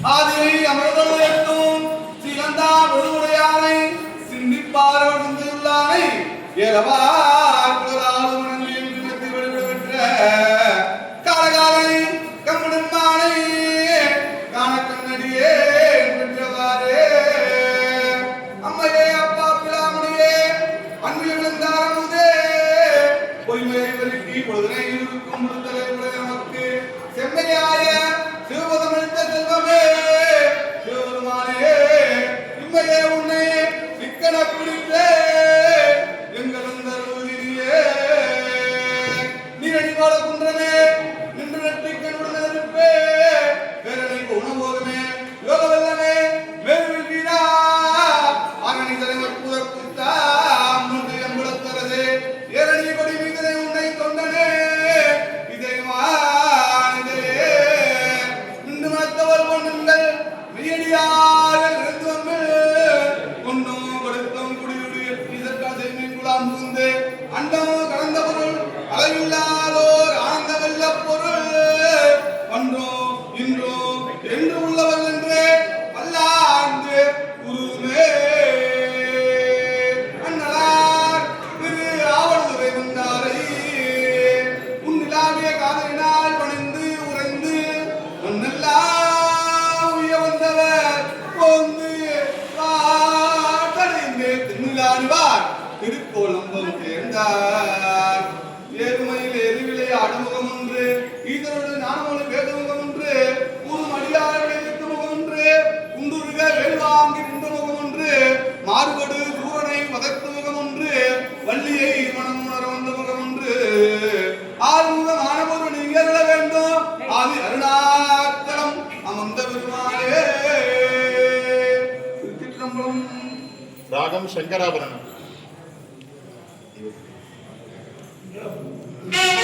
ஆதி அமர்தலும் சிலந்தா விடுமுறையானை சிந்திப்பார் வந்துள்ளானை ஏலவார் குலராலும் உணர்ந்து வெளிவிட்ட காலகாலை கம்முடன் மானை காண கண்ணடியே பெற்றவாறே அம்மையே அப்பா பிளாமணியே அன்பில் விழுந்தாரமுதே பொய்மையை வருக்கி பொழுதனை இருக்கும் முழுத்தலை உடைய நமக்கு செம்மையாய சிவபதமளித்த செல்வமே சிவபெருமானே இம்மையே உன்னை சிக்கன பிடித்தே எங்கள் தருவதிரியே நீரடி வாழ குன்றமே நின்று நெற்றிக்கணுடன் இருப்பே பேரணி உணவோகமே யோக வெல்லமே மேல்வில் வீரா ஆரணி தலைவர் புதற்குத்தா முன்பு எம்புலத்தரதே ஏரணி கொடி மீதனை உன்னை தொண்டனே அண்டம் கடந்த பொருள் அளவில்லாதோர் ஆனந்த வெல்ல பொருள் அன்றோ இன்றோ என்று உள்ளவர் என்று பல்லாண்டு குருமே அண்ணலார் திரு ஆவணத்துறை வந்தாரை உன்னிலாவிய காதலினால் பணிந்து உறைந்து மண்ணெல்லாம் உய வந்தவர் போந்து காட்டடைந்தே திருநிலாடுவார் திருக்கோலம்பம் சேர்ந்தார் ஏதுமையில் எரிவிலை அடமுகம் ஒன்று ஈதரோடு ஞானமொழி வேதமுகம் ஒன்று கூறும் அடியார்களை முகம் ஒன்று குண்டுருக வேல்வாங்கி நின்ற முகம் ஒன்று மாறுபடு சூரனை வதக்கு முகம் ஒன்று வள்ளியை மனம் உணர வந்த முகம் ஒன்று ஆறுமுகம் ஆனபொரு நீங்கள் வேண்டும் ஆதி அருணாச்சலம் அமர்ந்த பெருமாளே. ராகம் சங்கராபரணம். Yeah.